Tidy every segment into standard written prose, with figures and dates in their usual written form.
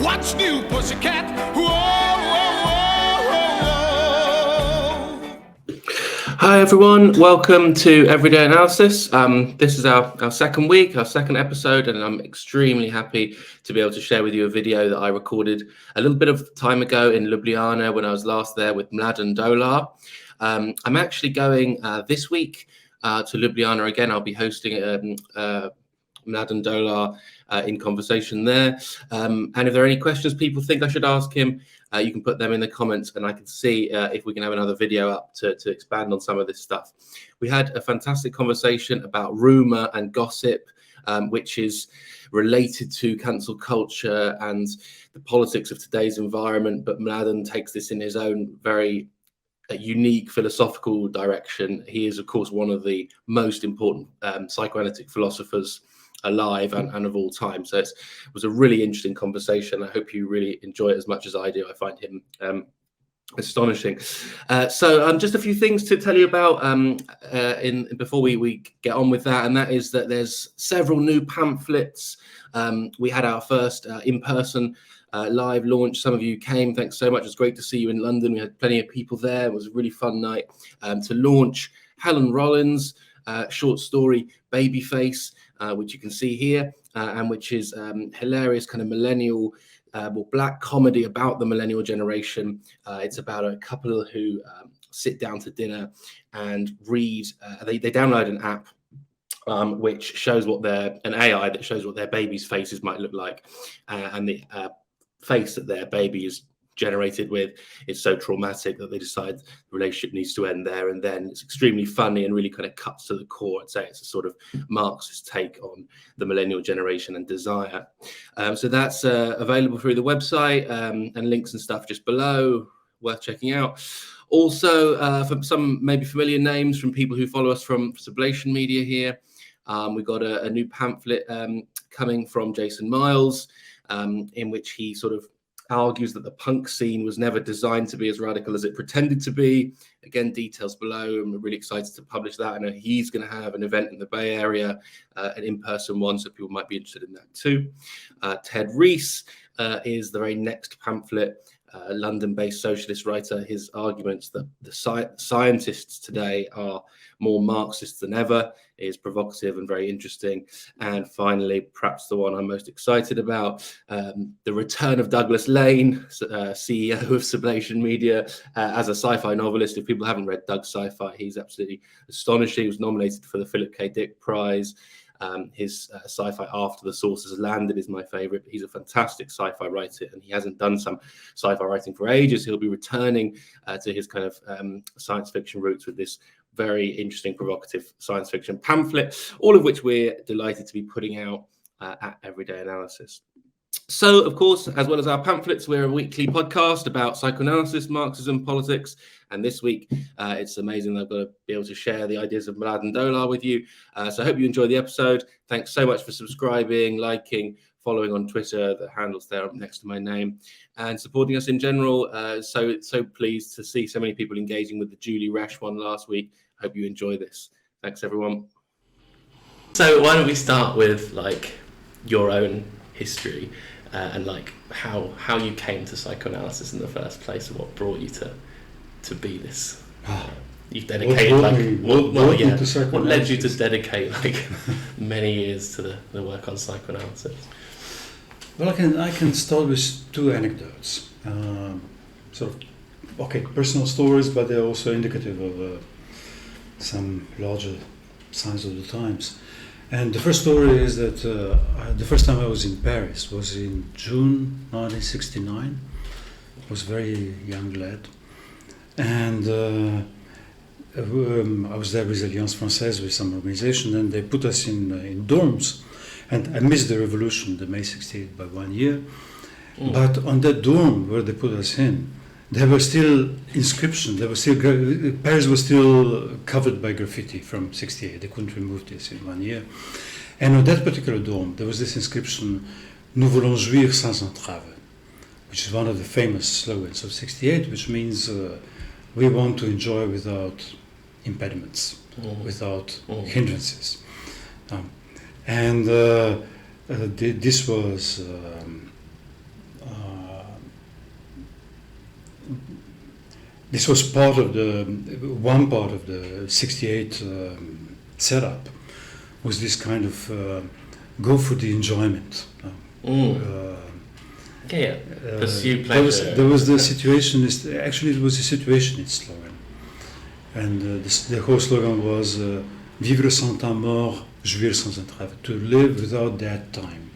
What's new, pussycat? Whoa, whoa, whoa, whoa, whoa. Hi everyone, welcome to Everyday Analysis. This is our second week, our second episode, and I'm extremely happy to be able to share with you a video that I recorded a little bit of time ago in Ljubljana when I was last there with Mladen Dolar. I'm actually going this week to Ljubljana again. I'll be hosting Mladen Dolar in conversation there. And if there are any questions people think I should ask him, you can put them in the comments and I can see if we can have another video up to expand on some of this stuff. We had a fantastic conversation about rumour and gossip, which is related to cancel culture and the politics of today's environment. But Mladen takes this in his own very unique philosophical direction. He is, of course, one of the most important psychoanalytic philosophers alive and of all time. So it was a really interesting conversation. I hope you really enjoy it as much as I do. I find him astonishing. So just a few things to tell you about before we get on with that, and that is that there's several new pamphlets. We had our first in-person live launch. Some of you came. Thanks so much. It was great to see you in London. We had plenty of people there. It was a really fun night to launch Helen Rollins' short story Babyface, which you can see here, and which is hilarious kind of millennial or black comedy about the millennial generation. It's about a couple who sit down to dinner and read. They download an app which shows an AI that shows what their baby's faces might look like, and the face that their baby is generated with is so traumatic that they decide the relationship needs to end there and then. It's extremely funny and really kind of cuts to the core. I'd say it's a sort of Marxist take on the millennial generation and desire. So that's available through the website, and links and stuff just below, worth checking out. Also, for some maybe familiar names from people who follow us from Sublation Media here, we've got a new pamphlet coming from Jason Miles, in which he sort of argues that the punk scene was never designed to be as radical as it pretended to be. Again, details below, and we're really excited to publish that. I know he's going to have an event in the Bay Area, an in-person one, so people might be interested in that too. Ted Rees is the very next pamphlet. London-based socialist writer. His arguments that the scientists today are more Marxist than ever is provocative and very interesting. And finally, perhaps the one I'm most excited about, the return of Douglas Lane, CEO of Sublation Media, as a sci-fi novelist. If people haven't read Doug's sci-fi, he's absolutely astonishing. He was nominated for the Philip K. Dick Prize. His sci-fi After the Sources Landed is my favorite. He's a fantastic sci-fi writer, and he hasn't done some sci-fi writing for ages. He'll be returning to his kind of science fiction roots with this very interesting, provocative science fiction pamphlet, all of which we're delighted to be putting out at Everyday Analysis. So, of course, as well as our pamphlets, we're a weekly podcast about psychoanalysis, Marxism, politics. And this week, it's amazing that I've got to be able to share the ideas of Mladen Dolar with you. So I hope you enjoy the episode. Thanks so much for subscribing, liking, following on Twitter. The handle's there up next to my name, and supporting us in general. So pleased to see so many people engaging with the Julie Resch one last week. Hope you enjoy this. Thanks, everyone. So why don't we start with your own history and how you came to psychoanalysis in the first place, and what brought you to be this. You've dedicated what led you to dedicate many years to the work on psychoanalysis? Well, I can start with two anecdotes, personal stories, but they're also indicative of some larger signs of the times. And the first story is that the first time I was in Paris was in June 1969. I was a very young lad. And I was there with Alliance Française, with some organization, and they put us in dorms. And I missed the revolution, the May 68, by 1 year. But on that dorm where they put us in, there were still inscriptions. Paris was still covered by graffiti from 68. They couldn't remove this in 1 year. And on that particular dorm, there was this inscription, "Nous voulons jouir sans entrave," which is one of the famous slogans of 68, which means we want to enjoy without impediments, without hindrances. This was this was part of one part of the 68 setup was this kind of go for the enjoyment. Pursue pleasure. There was the situationist, actually it was a situationist slogan. And the whole slogan was vivre sans temps mort, jouir sans entrave, to live without that time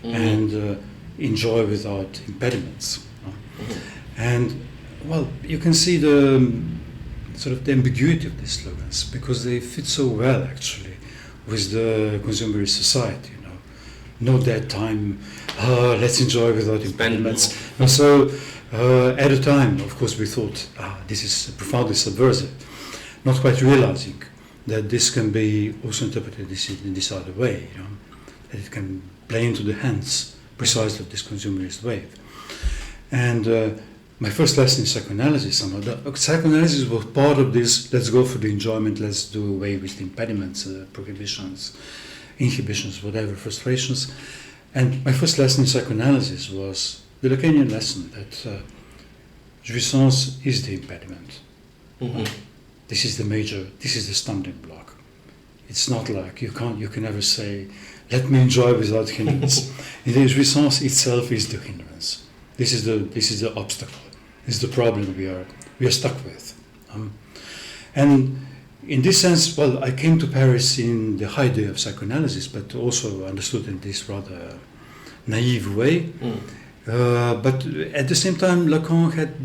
and enjoy without impediments. And well, you can see the sort of the ambiguity of these slogans because they fit so well actually with the consumerist society. No dead time, let's enjoy without impediments. And so at the time, of course, we thought, this is profoundly subversive, not quite realizing that this can be also interpreted in this other way, that it can play into the hands precisely of this consumerist wave. And my first lesson in psychoanalysis, psychoanalysis was part of this, let's go for the enjoyment, let's do away with the impediments, prohibitions, inhibitions, whatever, frustrations. And my first lesson in psychoanalysis was the Lacanian lesson that jouissance is the impediment. This is the stumbling block. It's not like you can never say, let me enjoy without hindrance. Jouissance itself is the hindrance. This is the obstacle. This is the problem we are stuck with. And in this sense, well, I came to Paris in the heyday of psychoanalysis, but also understood in this rather naive way. But at the same time,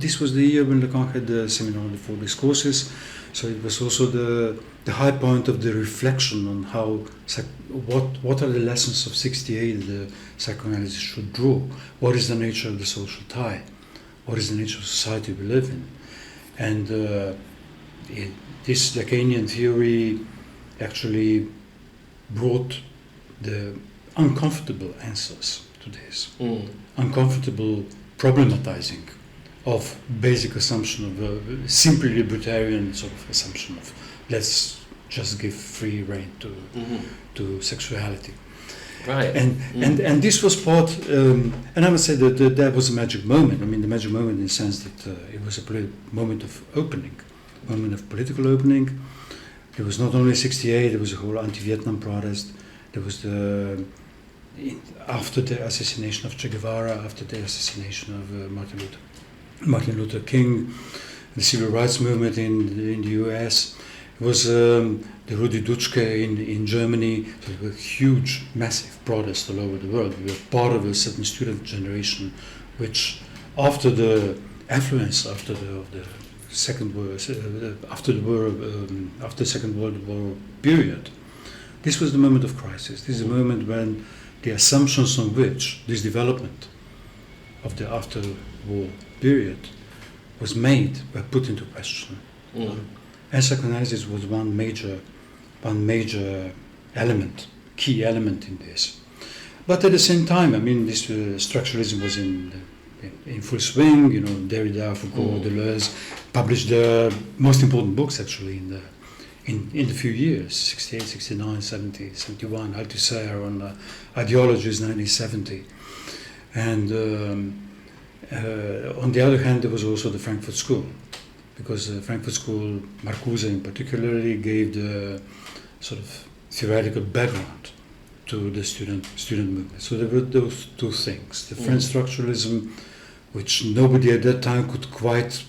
this was the year when Lacan had the seminar on the four discourses, so it was also the high point of the reflection on how what are the lessons of 68 the psychoanalysis should draw. What is the nature of the social tie? What is the nature of society we live in? And this Lacanian theory actually brought the uncomfortable answers to this, uncomfortable problematizing of basic assumption of a simply libertarian sort of assumption of let's just give free rein to sexuality. Right. And this was part, and I would say that was a magic moment. I mean, the magic moment in the sense that it was a moment of opening, moment of political opening. There was not only 68, there was a whole anti-Vietnam protest. There was after the assassination of Che Guevara, after the assassination of Martin Luther King, the civil rights movement in the US. It was the Rudi Dutschke in Germany. So there were huge, massive protests all over the world. We were part of a certain student generation, which, after the affluence after the Second World War period, this was the moment of crisis. This is the moment when the assumptions on which this development of the after-war period was made were put into question. And psychoanalysis was one major element, key element in this. But at the same time, I mean, this structuralism was in full swing. Derrida, Foucault, Deleuze published the most important books actually in the few years, 68, 69, 70, 71, Althusser on ideologies, 1970. And on the other hand, there was also the Frankfurt School, because the Frankfurt School, Marcuse in particularly, gave the sort of theoretical background to the student movement. So there were those two things: the French structuralism, which nobody at that time could quite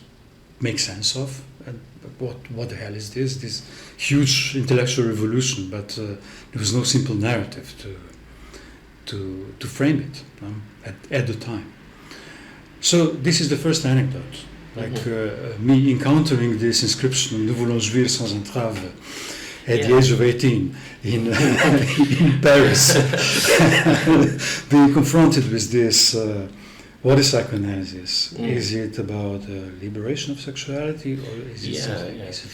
make sense of. And what the hell is this? This huge intellectual revolution, but there was no simple narrative to frame it at the time. So this is the first anecdote, me encountering this inscription, "Nous voulons jouir sans entrave," at the age of 18 in Paris, being confronted with this. What is psychoanalysis? Is it about liberation of sexuality, or is it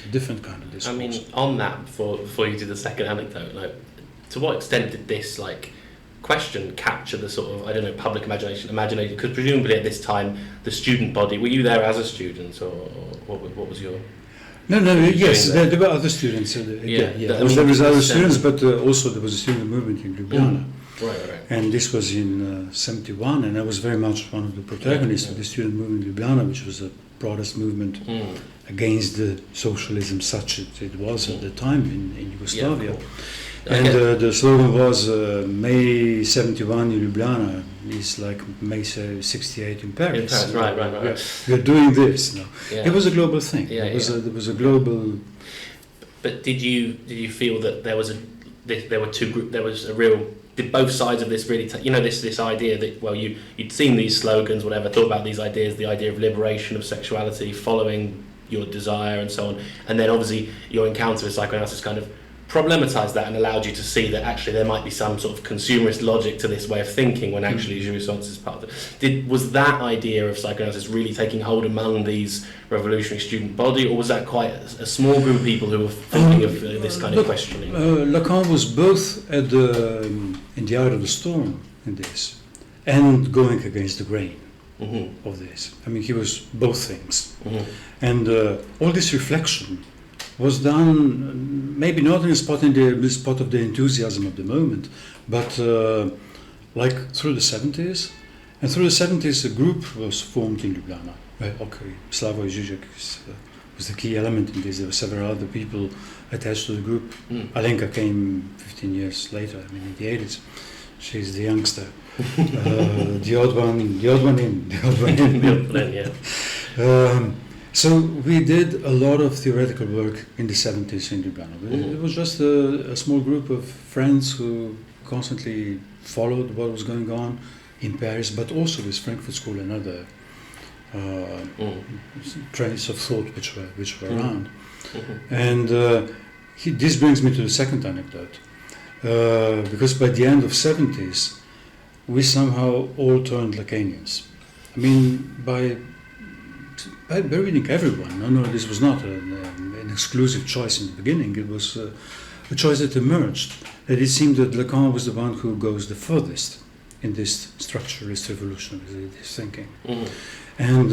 a different kind of discourse? I mean, on that, before you do the second anecdote, to what extent did this question capture the sort of, I don't know, public imagination? Because presumably at this time, the student body, were you there as a student, or what was your? No, yes, there were other students. There was other students, but also there was a student movement in Ljubljana. And this was in 71, and I was very much one of the protagonists of the student movement in Ljubljana, which was a protest movement against the socialism such it was at the time in Yugoslavia. Yeah, cool. And the slogan was May 71 in Ljubljana is like May 68 in Paris. In Paris, right. We're doing this. No. Yeah. It was a global thing. Yeah, There was a global. But did you feel that there was did both sides of this really this idea that you'd seen these slogans, whatever, thought about these ideas, the idea of liberation of sexuality, following your desire and so on, and then obviously your encounter with psychoanalysis kind of problematized that and allowed you to see that actually there might be some sort of consumerist logic to this way of thinking when actually jouissance is part of it. Was that idea of psychoanalysis really taking hold among these revolutionary student body, or was that quite a small group of people who were thinking of this kind of questioning? Lacan was both in the eye of the storm in this and going against the grain of this. I mean, he was both things. And all this reflection was done maybe not in the spot of the enthusiasm of the moment, but like through the 70s. And through the 70s, a group was formed in Ljubljana. Slavoj Žižek was the key element in this. There were several other people attached to the group. Alenka came 15 years later, I mean in the 80s. She's the youngster. The odd one in. Yeah. So we did a lot of theoretical work in the 70s in Ljubljana. It was just a small group of friends who constantly followed what was going on in Paris, but also with Frankfurt School and other trains of thought which were around. And this brings me to the second anecdote, because by the end of 70s, we somehow all turned Lacanians. I mean, by reading everyone. No, this was not an exclusive choice in the beginning. It was a choice that emerged. That it seemed that Lacan was the one who goes the furthest in this structuralist revolutionary this thinking. And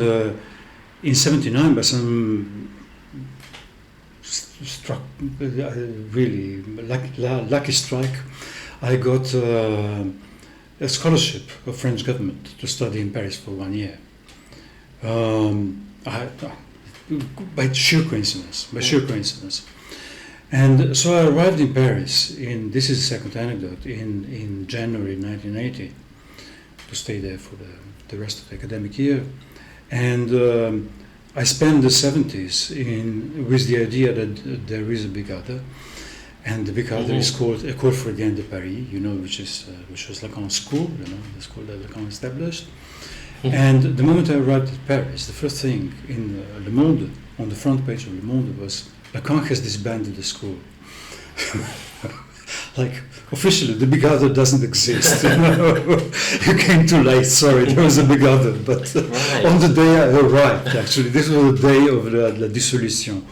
in 79, by some really lucky strike, I got a scholarship of French government to study in Paris for 1 year. By sheer coincidence. And so I arrived in Paris this is the second anecdote, in January 1980, to stay there for the rest of the academic year. And I spent the 70s with the idea that there is a big other, and the big other is called École Freudienne de Paris, which was Lacan's school, the school that Lacan established. And the moment I arrived at Paris, the first thing in Le Monde, on the front page of Le Monde, was Lacan has disbanded the school. Like, officially, the big other doesn't exist. You came too late, sorry, there was a big other. But on the day I arrived, actually, this was the day of la dissolution,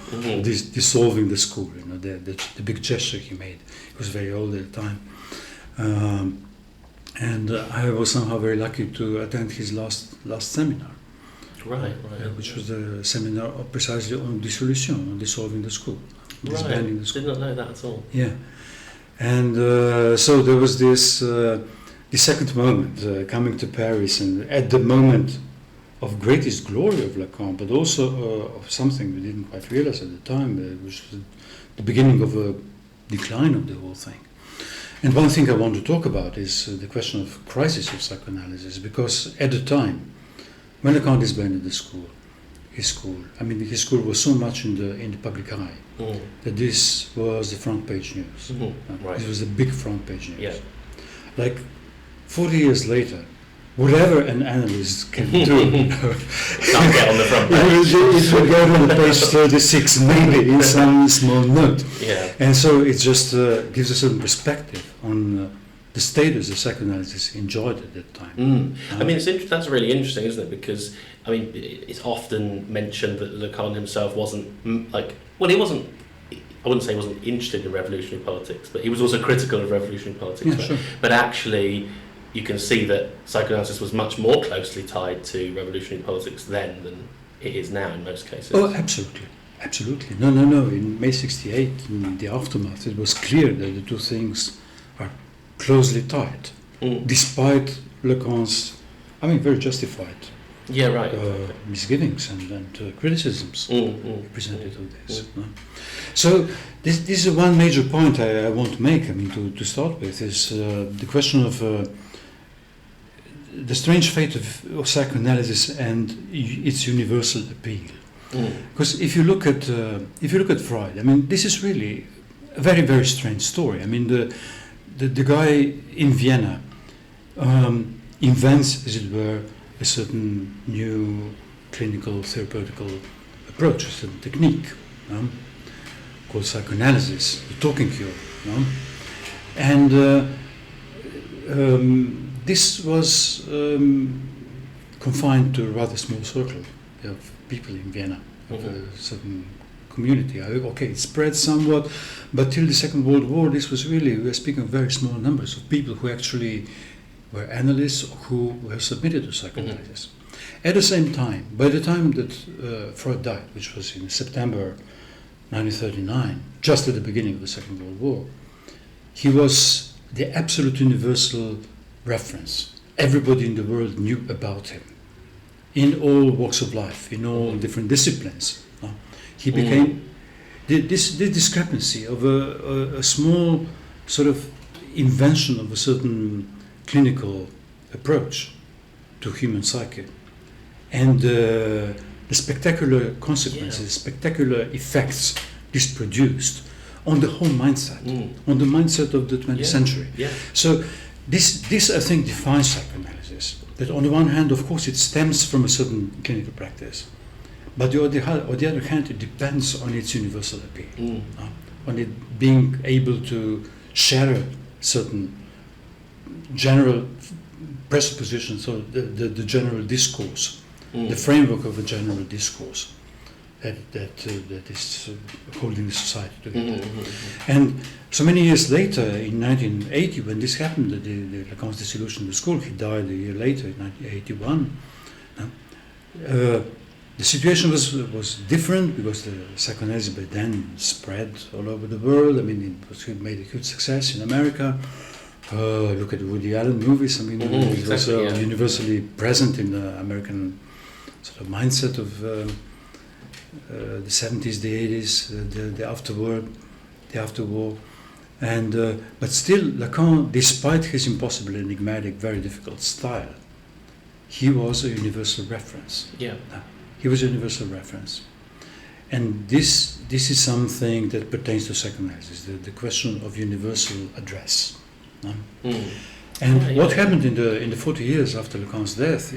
dissolving the school, the big gesture he made. He was very old at the time. And I was somehow very lucky to attend his last seminar, which was the seminar precisely on dissolution, on dissolving the school, disbanding the school. Did not know that at all. Yeah, and so there was this the second moment coming to Paris, and at the moment of greatest glory of Lacan, but also of something we didn't quite realize at the time, which was the beginning of a decline of the whole thing. And one thing I want to talk about is the question of crisis of psychoanalysis, because at the time, when Lacan disbanded his school was so much in the public eye that this was the front page news. This was the big front page news. Yeah. Like 40 years later, whatever an analyst can do, Can't get on the front page. it will go on page 36, maybe in some small note. Yeah. And so it just gives a certain perspective on the status of psychoanalysis enjoyed at that time. I mean, that's really interesting, isn't it? Because, I mean, it's often mentioned that Lacan himself wasn't, he wasn't, I wouldn't say he wasn't interested in revolutionary politics, but he was also critical of revolutionary politics. Yeah, sure. But actually, you can see that psychoanalysis was much more closely tied to revolutionary politics then than it is now in most cases. Oh, absolutely. No. In May 68, in the aftermath, it was clear that the two things are closely tied. despite Lacan's, very justified misgivings and criticisms he presented of this. No? So this is one major point I want to make. To start with is the question of the strange fate of psychoanalysis and its universal appeal. Because if you look at Freud, this is really a very, very strange story. The guy in Vienna invents, as it were, a certain new clinical therapeutical approach, a certain technique called psychoanalysis, the talking cure. And this was confined to a rather small circle of people in Vienna, of a certain community. Okay, it spread somewhat, but till the Second World War, this was really, we are speaking of very small numbers of people who actually were analysts or who were submitted to psychoanalysis. At the same time, by the time that Freud died, which was in September 1939, just at the beginning of the Second World War, he was the absolute universal reference. Everybody in the world knew about him, in all walks of life, in all different disciplines. He became this discrepancy of a small sort of invention of a certain clinical approach to human psyche, and the spectacular consequences, spectacular effects this produced on the whole mindset, on the mindset of the 20th century. So this I think defines psychoanalysis. That on the one hand, of course, it stems from a certain clinical practice, but on the other hand, it depends on its universal appeal, on it being able to share certain general presuppositions, or the general discourse, the framework of a general discourse that is holding the society together. And so many years later, in 1980, when this happened, the Lacan's dissolution of the school, he died a year later, in 1981. The situation was different because the psychoanalysis by then spread all over the world. It made a huge success in America. Look at the Woody Allen movies. It was universally present in the American sort of mindset of the 70s, the 80s, the afterwar, and but still, Lacan, despite his impossible, enigmatic, very difficult style, he was a universal reference. He was a universal reference, and this is something that pertains to psychoanalysis, the question of universal address. And what happened in the 40 years after Lacan's death,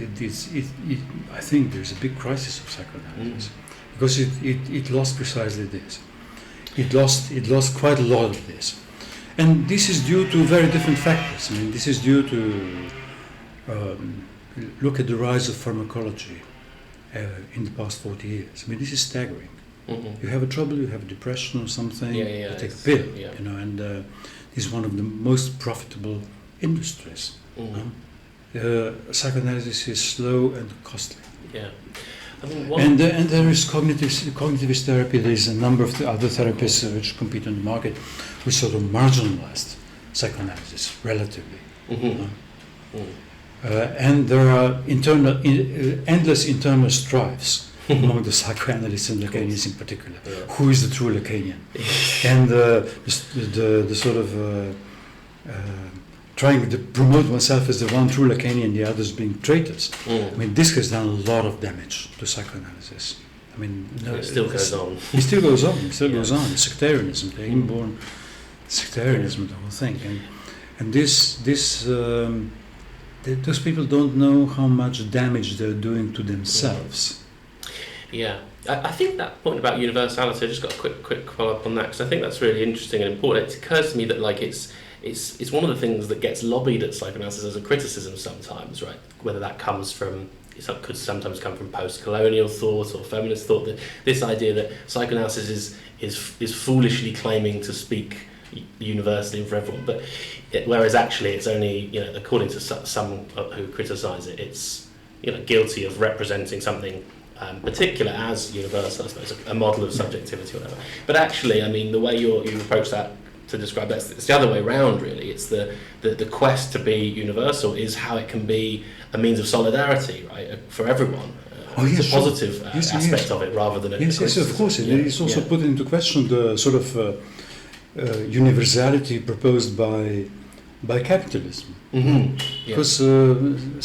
I think there's a big crisis of psychoanalysis, because it lost precisely this. It lost quite a lot of this, and this is due to very different factors. This is due to look at the rise of pharmacology in the past 40 years. This is staggering. You have a trouble, you have a depression or something, you take a pill, and this is one of the most profitable industries. Psychoanalysis is slow and costly. And there is cognitivist therapy. There is a number of the other therapies which compete on the market, which sort of marginalized psychoanalysis relatively. And there are endless internal strives among the psychoanalysts and Lacanians in particular. Who is the true Lacanian? And the sort of trying to promote oneself as the one true Lacanian, the others being traitors. This has done a lot of damage to psychoanalysis. It still goes on. It still goes on. It still goes on. Sectarianism, the inborn sectarianism, the whole thing, and those people don't know how much damage they're doing to themselves. I think that point about universality, I just got a quick follow up on that, because I think that's really interesting and important. It occurs to me that it's one of the things that gets lobbied at psychoanalysis as a criticism sometimes, right? Whether that comes from, it could sometimes come from post-colonial thought or feminist thought, that this idea that psychoanalysis is foolishly claiming to speak universally for everyone, but whereas actually it's only, according to some who criticise it, it's guilty of representing something particular as universal, I suppose, a model of subjectivity or whatever. But actually, the way you approach that to describe that. It's the other way around, really. It's the quest to be universal is how it can be a means of solidarity, right, for everyone. It's a positive aspect of it rather than a criticism. Yes, of course. It is also put into question the sort of universality proposed by capitalism. Because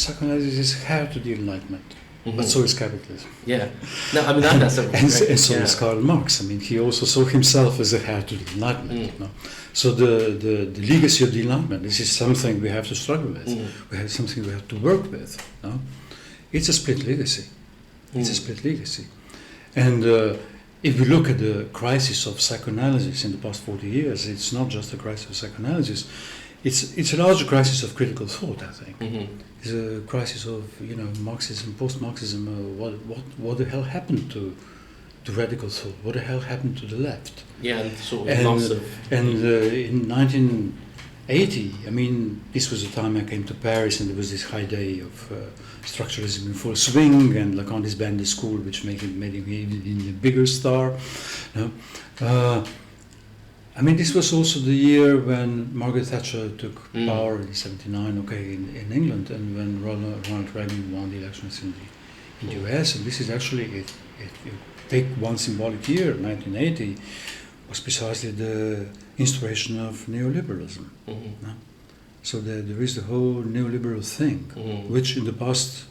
psychoanalysis is heir to the Enlightenment. But so is capitalism. Yeah. No, I mean that's a and so is Karl Marx. I mean, he also saw himself as a heir to the Enlightenment. No? So the legacy of the Enlightenment, this is something we have to struggle with. We have something we have to work with. No? It's a split legacy. It's a split legacy. And if we look at the crisis of psychoanalysis in the past 40 years, it's not just a crisis of psychoanalysis. It's a larger crisis of critical thought, I think. It's a crisis of Marxism, post-Marxism. What the hell happened to radical thought? What the hell happened to the left? Yeah, and sort of loss of. And in 1980, I mean, this was the time I came to Paris, and there was this high day of structuralism in full swing, and Lacan disbanded the school, which made him even a bigger star. I mean, this was also the year when Margaret Thatcher took power in '79, in England, and when Ronald Reagan won the elections in the US. And this is actually, if you take one symbolic year, 1980, was precisely the instauration of neoliberalism. So there is the whole neoliberal thing, which in the past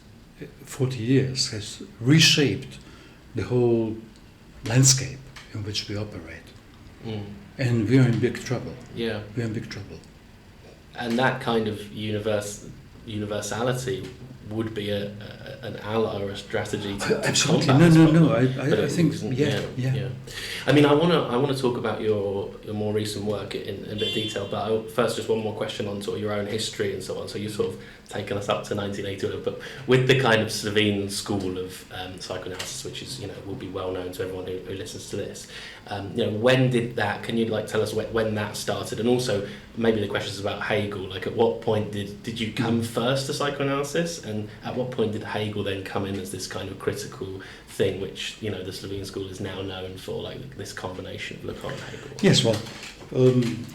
40 years has reshaped the whole landscape in which we operate. And we are in big trouble. Yeah. We are in big trouble. And that kind of universality would be an ally or a strategy to absolutely. combat No. I think yeah. I mean, I want to talk about your more recent work in a bit of detail, but first just one more question on sort of your own history and so on. So you've sort of taken us up to 1980, but with the kind of Slovenian school of psychoanalysis, which is will be well known to everyone who listens to this. When did that? Can you tell us when that started, and also maybe the questions about Hegel. Like, at what point did you come first to psychoanalysis, and at what point did Hegel then come in as this kind of critical thing, which the Slovenian school is now known for, like this combination of Lacan and Hegel? Yes, well,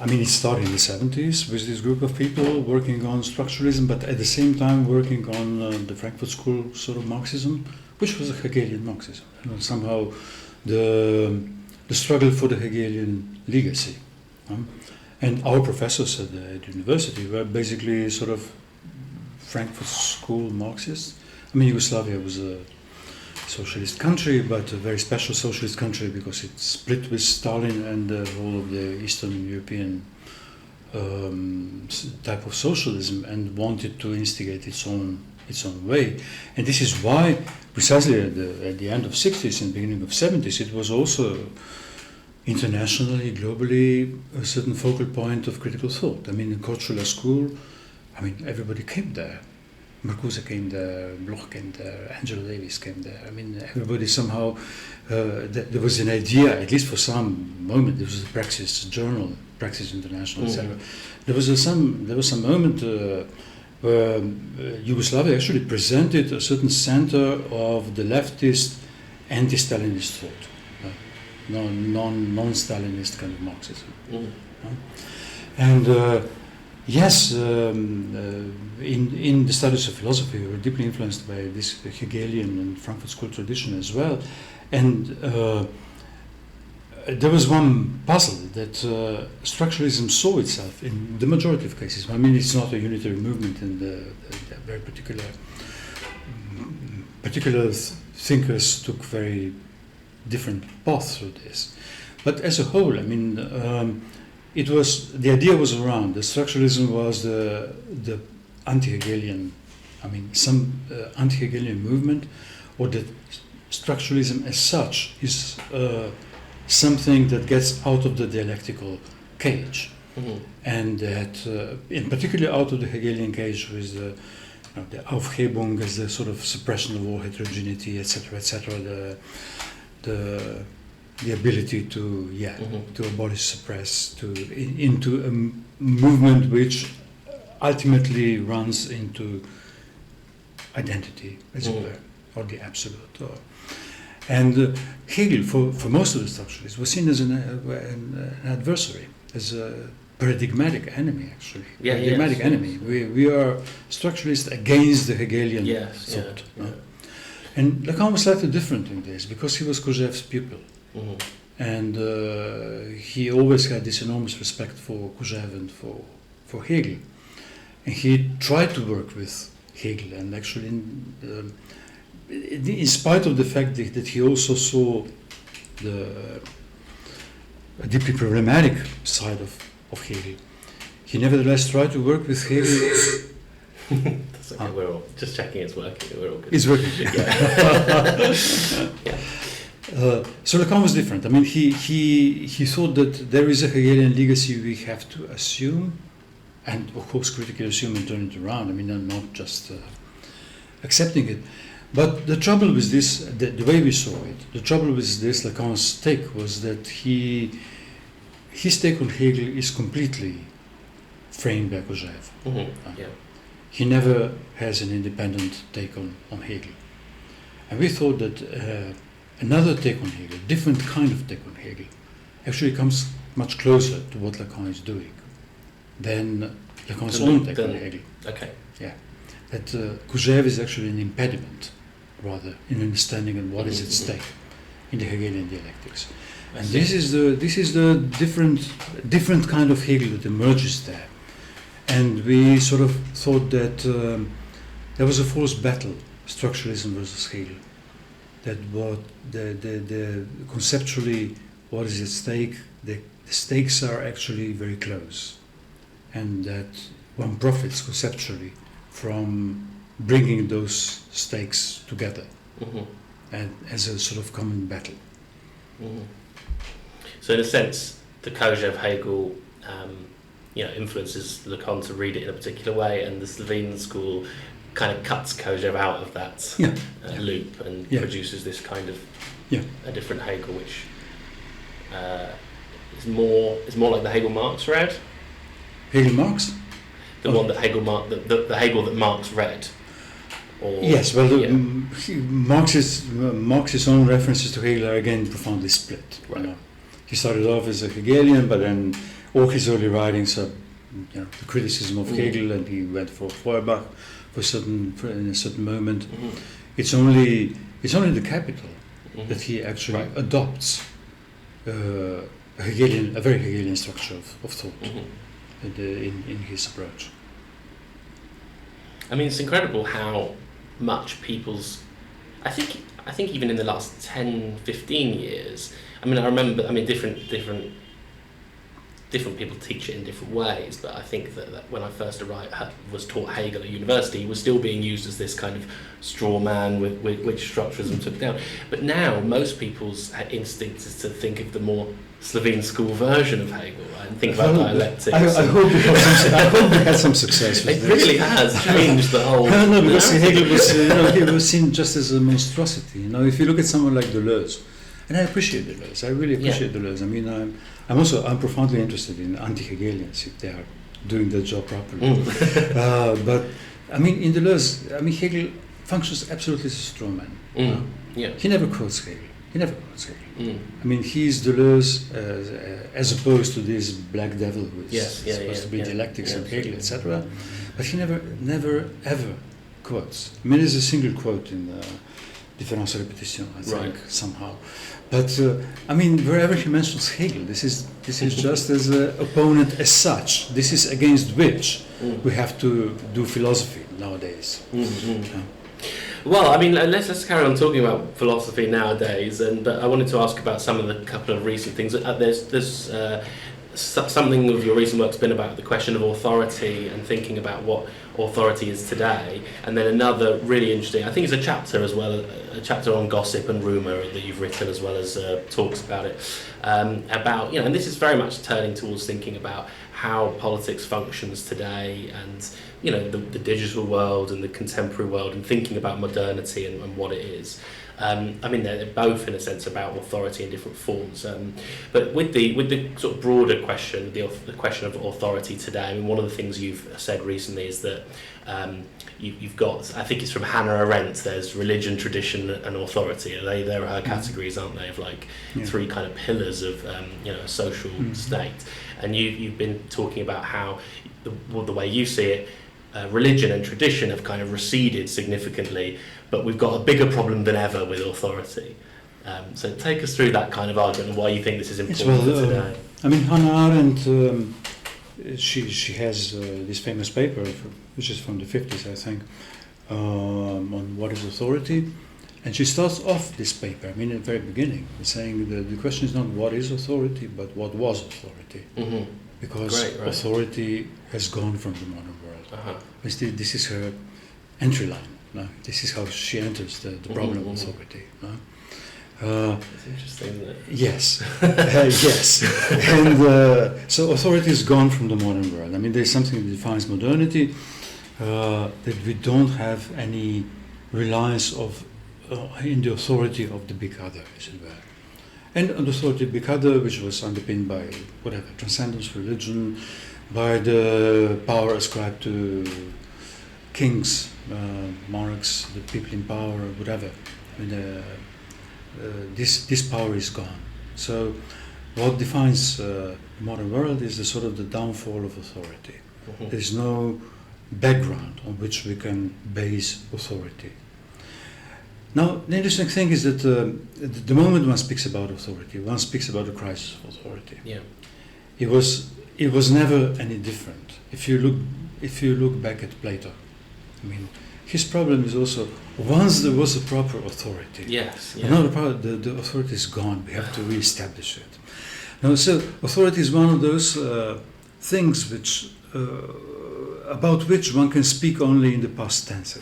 I mean, it started in the 70s with this group of people working on structuralism, but at the same time working on the Frankfurt School sort of Marxism, which was a Hegelian Marxism. Somehow the struggle for the Hegelian legacy. And our professors at the university were basically sort of Frankfurt School Marxists. I mean, Yugoslavia was a socialist country, but a very special socialist country because it split with Stalin and the whole of the Eastern European type of socialism, and wanted to instigate its own way. And this is why, precisely at the end of 60s and beginning of 70s, it was also internationally, globally, a certain focal point of critical thought. I mean, in Korčula School, I mean, everybody came there. Marcuse came there, Bloch came there, Angela Davis came there. I mean, everybody somehow, there was an idea, at least for some moment, there was a Praxis journal, Praxis International, etc. There was some moment where Yugoslavia actually presented a certain center of the leftist, anti-Stalinist thought, non-Stalinist kind of Marxism. And yes, in the studies of philosophy, we were deeply influenced by this Hegelian and Frankfurt School tradition as well. And there was one puzzle that structuralism saw itself in the majority of cases. I mean, it's not a unitary movement, and the very particular thinkers took very different paths through this. But as a whole, I mean, the idea was around, the structuralism was the anti-Hegelian, I mean, some anti-Hegelian movement, or that structuralism as such is something that gets out of the dialectical cage, and that, in particular, out of the Hegelian cage with the Aufhebung as the sort of suppression of all heterogeneity, etc., the ability to abolish, suppress, into a movement which ultimately runs into identity, as it were, or the absolute. And Hegel, for most of the structuralists, was seen as an adversary. as a paradigmatic enemy, actually. Yeah, paradigmatic yes, enemy. We are structuralists against the Hegelian thought. And Lacan was slightly different in this because he was Kouzev's pupil. Mm-hmm. And he always had this enormous respect for Kouzev and for Hegel. And he tried to work with Hegel, and actually, in spite of the fact that he also saw the deeply problematic side of Hegel, he nevertheless tried to work with Hegel. That's okay, we're all just checking it's working, we're all good. It's working. Yeah. So Lacan was different. I mean, he thought that there is a Hegelian legacy we have to assume, and of course critically assume and turn it around. I mean, not just accepting it. But the trouble with this, the way we saw it, the trouble with this Lacan's take was that his take on Hegel is completely framed by Kouzev. Mm-hmm. He never has an independent take on Hegel. And we thought that another take on Hegel, different kind of take on Hegel, actually comes much closer to what Lacan is doing than Lacan's own take on Hegel. Okay. Yeah. That Kouzev is actually an impediment, rather, in understanding of what is at stake in the Hegelian dialectics. And this is the different kind of Hegel that emerges there. And we sort of thought that there was a false battle, structuralism versus Hegel. That what the conceptually what is at stake, the stakes are actually very close, and that one profits conceptually from bringing those stakes together, and as a sort of common battle. Mm-hmm. So in a sense, the Kouzev-Hegel influences Lacan to read it in a particular way, and the Slovenian school kind of cuts Kouzev out of that loop and produces this kind of a different Hegel, which is more like the Hegel Marx read. Hegel Marx? The one that Hegel the Hegel that Marx read. Or, yes, well, Marx's own references to Hegel are again profoundly split. Right. You know? He started off as a Hegelian, but then all his early writings are, the criticism of Hegel, and he went for Feuerbach in a certain moment. Mm-hmm. It's only the Capital that he actually adopts a very Hegelian structure of thought in his approach. I mean, it's incredible how much people's, I think even in the last 10, 15 years, I mean, I remember, different people teach it in different ways, but I think that when I first was taught Hegel at university, he was still being used as this kind of straw man which structuralism took down. But now most people's instinct is to think of the more Slovene school version of Hegel and think about dialectics. I hope we had some success with it really has changed the whole... No, because Hegel was, he was seen just as a monstrosity. If you look at someone like Deleuze, and I appreciate Deleuze, I really appreciate Deleuze. I mean, I'm profoundly interested in anti-Hegelians if they are doing their job properly. But I mean, in Deleuze, Hegel functions absolutely as a straw man. He never quotes Hegel. I mean, he's Deleuze as opposed to this black devil who is supposed to be dialectics and Hegel, etc. But he never ever quotes. I mean, there's a single quote in Différence et Répétition, I think, somehow. But wherever he mentions Hegel, this is just as an opponent as such. This is against which we have to do philosophy nowadays. Well, I mean, let's carry on talking about philosophy nowadays, but I wanted to ask about some of the couple of recent things. There's something of your recent work's been about the question of authority and thinking about what authority is today, and then another really interesting, I think it's a chapter as well, a chapter on gossip and rumour that you've written, as well as talks about it, about, and this is very much turning towards thinking about how politics functions today, and the digital world and the contemporary world, and thinking about modernity and what it is. They're both in a sense about authority in different forms. But with the sort of broader question, the question of authority today, one of the things you've said recently is that You've got, I think it's from Hannah Arendt, there's religion, tradition and authority. There are her categories, aren't they, of like three kind of pillars of a social state. And you've been talking about how the way you see it, religion and tradition have kind of receded significantly, but we've got a bigger problem than ever with authority. So take us through that kind of argument and why you think this is important for today. I mean, Hannah Arendt, she has this famous paper, which is from the 50s, I think, on what is authority. And she starts off this paper, I mean, at the very beginning, saying that the question is not what is authority, but what was authority. Mm-hmm. Because authority has gone from the modern world. Uh-huh. This is her entry line. No? This is how she enters the problem of authority. No? It's interesting, isn't it? Yes, yes. And so authority has gone from the modern world. I mean, there's something that defines modernity, that we don't have any reliance in the authority of the big other, as it were. And the authority of the big other, which was underpinned by whatever, transcendence, religion, by the power ascribed to kings, monarchs, the people in power, whatever. I mean, this power is gone. So what defines the modern world is the sort of the downfall of authority. Mm-hmm. There's no background on which we can base authority. Now, the interesting thing is that the moment one speaks about authority, one speaks about the crisis of authority. Yeah. It was never any different. If you look back at Plato, I mean, his problem is also once there was a proper authority. Yes. Yeah. Another the authority is gone. We have to re-establish it. Now, so authority is one of those things which about which one can speak only in the past tense.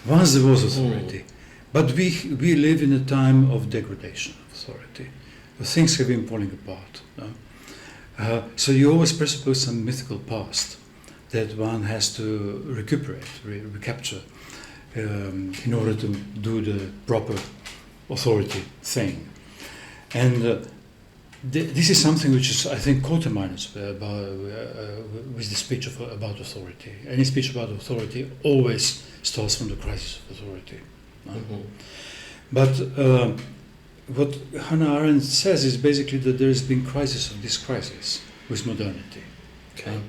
Once there was authority, but we live in a time of degradation of authority. Things have been falling apart. No? So you always presuppose some mythical past that one has to recuperate, recapture, in order to do the proper authority thing. And this is something which is, I think, coterminous with the speech about authority. Any speech about authority always starts from the crisis of authority. No? Mm-hmm. But what Hannah Arendt says is basically that there has been crisis of this crisis with modernity. Okay.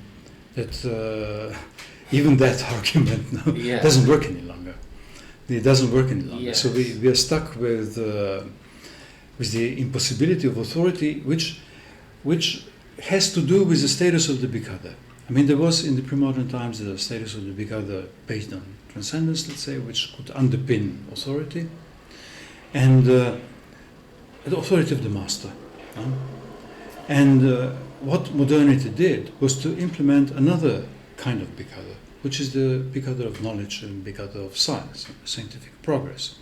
That even that argument now doesn't work any longer. It doesn't work any longer. Yes. So we are stuck with the impossibility of authority, which has to do with the status of the big other. I mean, there was in the pre-modern times the status of the big other based on transcendence, let's say, which could underpin authority, and the authority of the master. And what modernity did was to implement another kind of big other, which is the big other of knowledge and big other of science, scientific progress.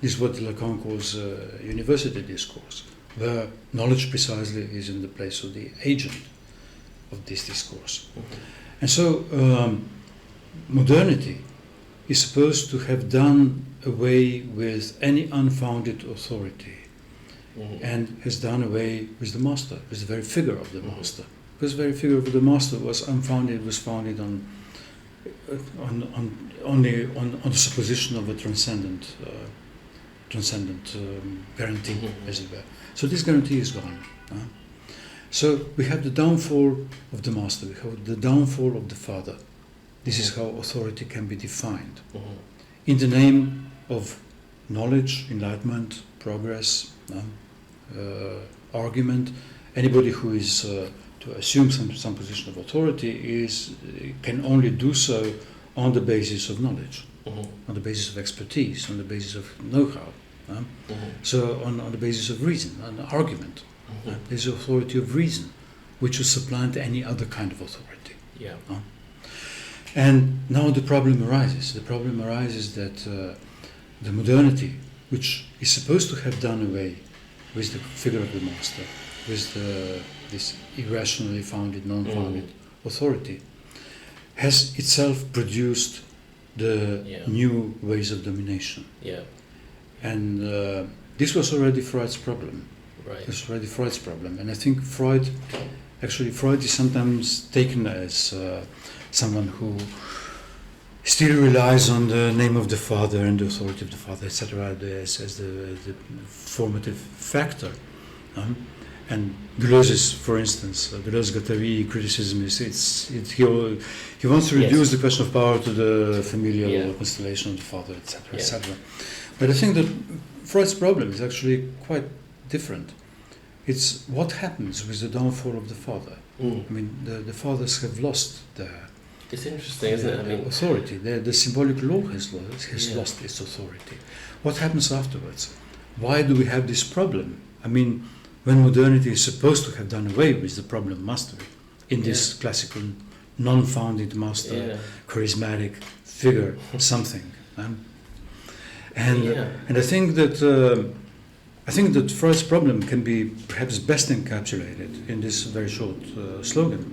This is what Lacan calls university discourse, where knowledge precisely is in the place of the agent of this discourse. Mm-hmm. And so modernity is supposed to have done away with any unfounded authority. Mm-hmm. And has done away with the master, with the very figure of the master. Because the very figure of the master was unfounded, was founded only on the supposition of a transcendent guarantee, as it were. So this guarantee is gone. So we have the downfall of the master, we have the downfall of the father. This is how authority can be defined. In the name of knowledge, enlightenment, progress, argument. Anybody who is to assume some position of authority can only do so on the basis of knowledge, on the basis of expertise, on the basis of know-how. So on the basis of reason, an argument. There's the authority of reason, which will supplant any other kind of authority. Yeah. And now the problem arises. The problem arises that the modernity, which is supposed to have done away with the figure of the master, with this irrationally founded, non-founded authority, has itself produced the new ways of domination. Yeah. And this was already Freud's problem. Right. This was already Freud's problem. And I think Freud is sometimes taken as someone who still relies on the name of the father and the authority of the father, etc., as the formative factor. And Deleuze's, for instance, Deleuze's Guattari criticism he wants to reduce the question of power to the familial constellation of the father, etc., etc. But I think that Freud's problem is actually quite different. It's what happens with the downfall of the father. I mean, the fathers have lost their. It's interesting, isn't it? I mean, authority. The symbolic law has lost its authority. What happens afterwards? Why do we have this problem? I mean, when modernity is supposed to have done away with the problem of mastery in this classical, non-founded master, charismatic figure, something. And I think that Freud's problem can be perhaps best encapsulated in this very short slogan,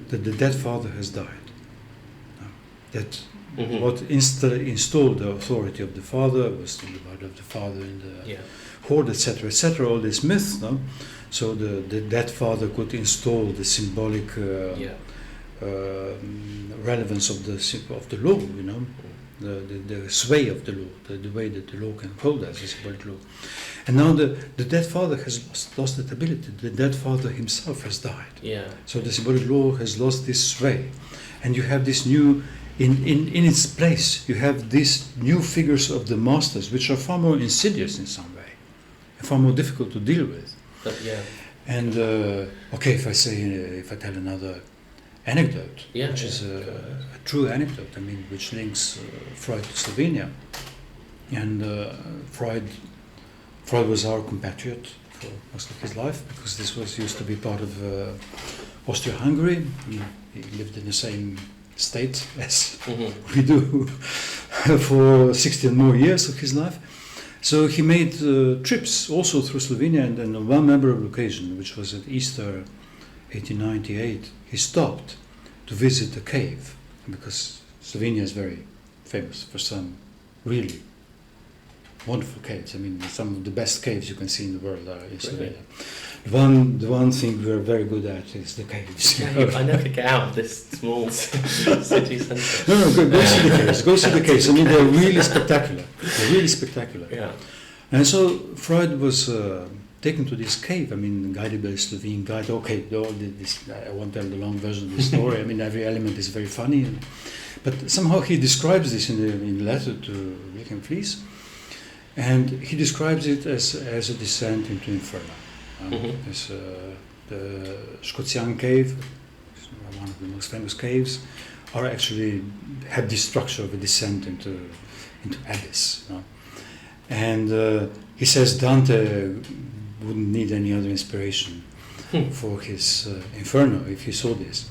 that the dead father has died. That what installed the authority of the father was the body of the father in the hoard, etc., etc., all these myths. No? So the dead father could install the symbolic relevance of the law, you know, the sway of the law, the way that the law can hold as a symbolic law. And now the dead father has lost that ability. The dead father himself has died. So the symbolic law has lost this sway. And you have this new, in its place, you have these new figures of the masters, which are far more insidious in some way, and far more difficult to deal with. And if I tell another anecdote, which is a true anecdote, I mean, which links Freud to Slovenia. And Freud was our compatriot for most of his life, because this used to be part of Austria-Hungary. He lived in the same state as we do for 16 more years of his life. So he made trips also through Slovenia, and on one memorable occasion, which was at Easter 1898, he stopped to visit a cave, because Slovenia is very famous for some really wonderful caves. I mean, some of the best caves you can see in the world are in Slovenia. The one thing we're very good at is the caves. I never get out of this small city centre. No, go see the caves. Go see the caves. I mean, they're really spectacular. They're really spectacular. Yeah. And so Freud was taken to this cave. I mean, guided by a Slovene guide. Okay, I won't tell the long version of the story. I mean, every element is very funny, but somehow he describes this in the letter to William Flies, and he describes it as a descent into inferno. There's the Scotian cave, one of the most famous caves, had this structure of a descent into abyss. You know? And he says Dante wouldn't need any other inspiration for his Inferno if he saw this.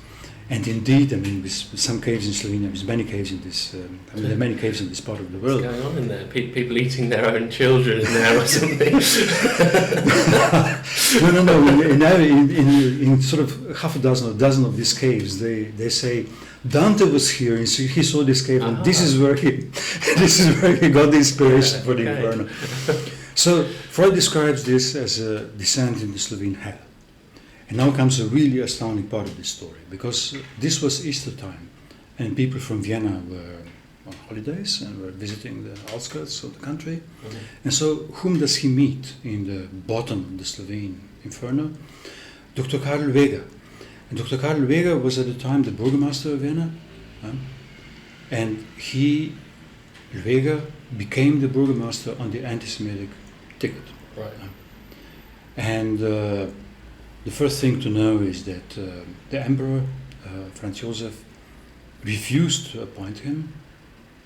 And indeed, I mean, with some caves in Slovenia, there's many caves in this. There are many caves in this part of the world. What's going on in there? People eating their own children in there or something? No. In sort of half a dozen of these caves, they say Dante was here and so he saw this cave, and this is where he got the inspiration for the Inferno. So Freud describes this as a descent into Slovene hell. And now comes a really astounding part of this story, because this was Easter time, and people from Vienna were on holidays and were visiting the outskirts of the country. And so whom does he meet in the bottom of the Slovene Inferno? Dr. Karl Vega. And Dr. Karl Vega was at the time the Burgomaster of Vienna, and Vega became the Burgomaster on the anti-Semitic ticket. And the first thing to know is that the Emperor, Franz Joseph, refused to appoint him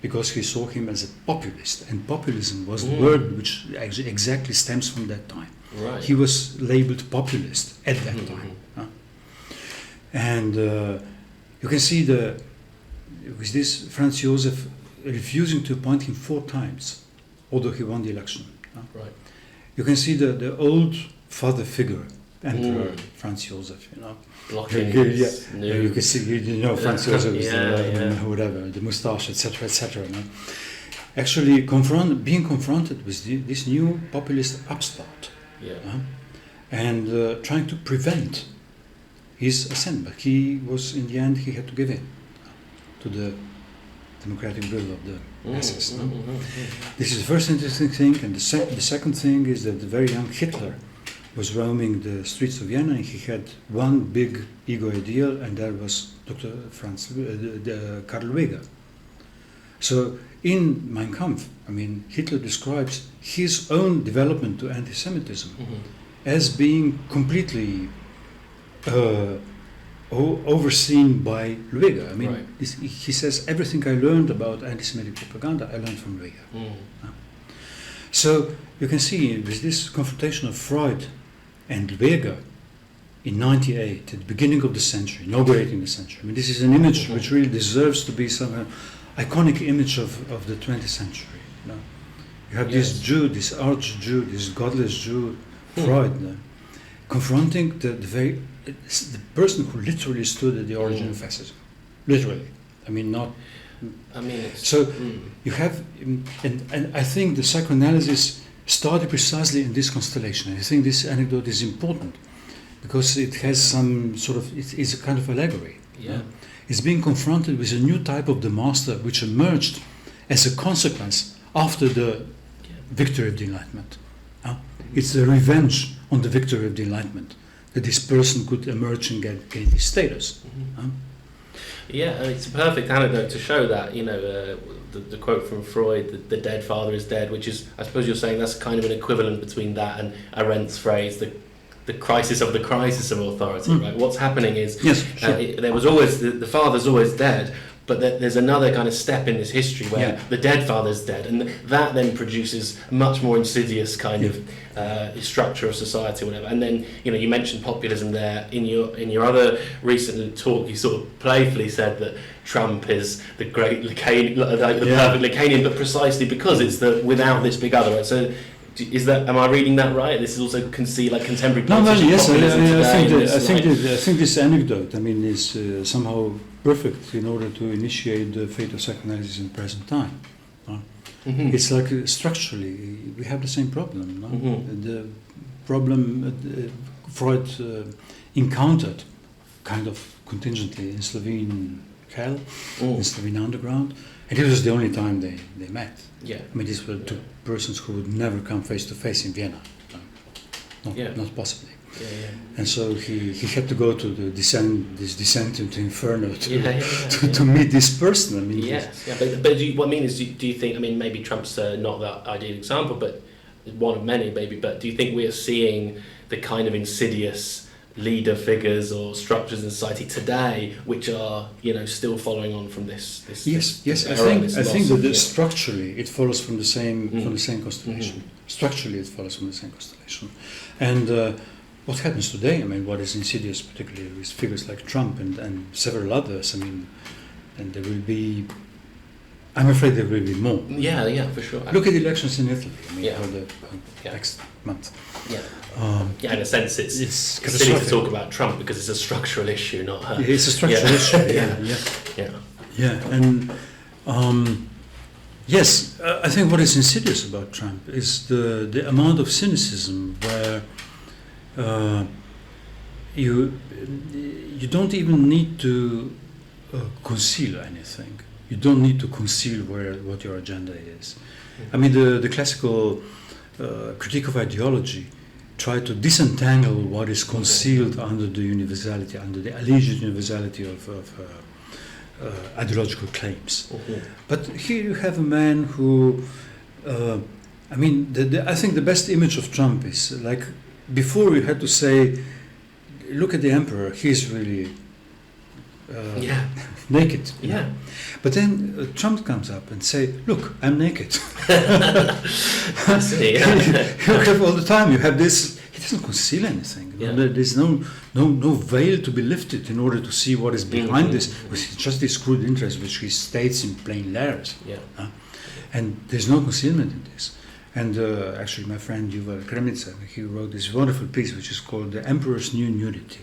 because he saw him as a populist, and populism was the word which exactly stems from that time. He was labeled populist at that time. And you can see with this Franz Joseph refusing to appoint him 4 times, although he won the election. You can see the old father figure, Emperor Franz Joseph, you know. Blocking you can see, Franz Joseph is whatever, the moustache, etc., etc. You know? Actually, being confronted with this new populist upstart, and trying to prevent his ascent, but he was, in the end, he had to give in to the democratic will of the masses. No? This is the first interesting thing, and the second thing is that the very young Hitler was roaming the streets of Vienna, and he had one big ego ideal, and that was Dr. Karl Lueger. So in Mein Kampf, I mean, Hitler describes his own development to anti-Semitism as being completely overseen by Lueger. I mean, Right. he says, everything I learned about anti-Semitic propaganda, I learned from Lueger. So you can see with this confrontation of Freud and Lueger in 98, at the beginning of the century, inaugurating the century. I mean, this is an image which really deserves to be some iconic image of the 20th century. You know? You have this Jew, this arch-Jew, this godless Jew, Freud, confronting the person who literally stood at the origin of fascism. Literally. I mean, not... I mean, it's, so you have, and I think the psychoanalysis started precisely in this constellation. I think this anecdote is important because it has some sort of, it is a kind of allegory. Yeah. It's being confronted with a new type of the master which emerged as a consequence after the victory of the Enlightenment. It's a revenge on the victory of the Enlightenment that this person could emerge and gain his status. Yeah, it's a perfect anecdote to show that, you know, the quote from Freud, the dead father is dead, which is, I suppose you're saying that's kind of an equivalent between that and Arendt's phrase, the crisis of authority, right? What's happening is, there was always, the father's always dead, but there's another kind of step in this history where the dead father's dead, and that then produces a much more insidious kind of structure of society or whatever. And then, you know, you mentioned populism there. In your other recent talk, you sort of playfully said that Trump is the great Lacanian, perfect Lacanian, but precisely because it's without this big other. Right? So, am I reading that right? This is also contemporary politician populism today. I think this anecdote, I mean, is somehow perfect in order to initiate the fate of psychoanalysis in the present time. It's like structurally we have the same problem. The problem Freud encountered kind of contingently in Slovene hell, in Slovene underground, and it was the only time they met. Yeah. I mean, these were two persons who would never come face to face in Vienna. Not possibly. And so he had to go to this descent into inferno to meet this person. I mean, what I mean is, do you think? I mean, maybe Trump's not the ideal example, but one of many, maybe. But do you think we are seeing the kind of insidious leader figures or structures in society today, which are, you know, still following on from this? Yes. I think that structurally it follows from the same constellation. Structurally, it follows from the same constellation, and. What happens today? I mean, what is insidious, particularly with figures like Trump and several others? I mean, and there will be. I'm afraid there will be more. Yeah, for sure. Look at the elections in Italy. I mean, for the next month. In a sense, it's silly to talk about Trump because it's a structural issue, not her. It's a structural issue. And yes, I think what is insidious about Trump is the amount of cynicism where. You don't even need to conceal anything. You don't need to conceal what your agenda is. I mean, the classical critique of ideology tried to disentangle what is concealed under the universality, under the alleged universality of ideological claims. But here you have a man who, I mean, I think the best image of Trump is like. Before you had to say, look at the emperor, he's really naked. Yeah. But then Trump comes up and say, look, I'm naked. I see. You have all the time, you have this, he doesn't conceal anything. There's no veil to be lifted in order to see what is behind this, which is just this crude interest which he states in plain letters. And there's no concealment in this. And actually, my friend Yuval Kremitsa, he wrote this wonderful piece which is called "The Emperor's New Nudity."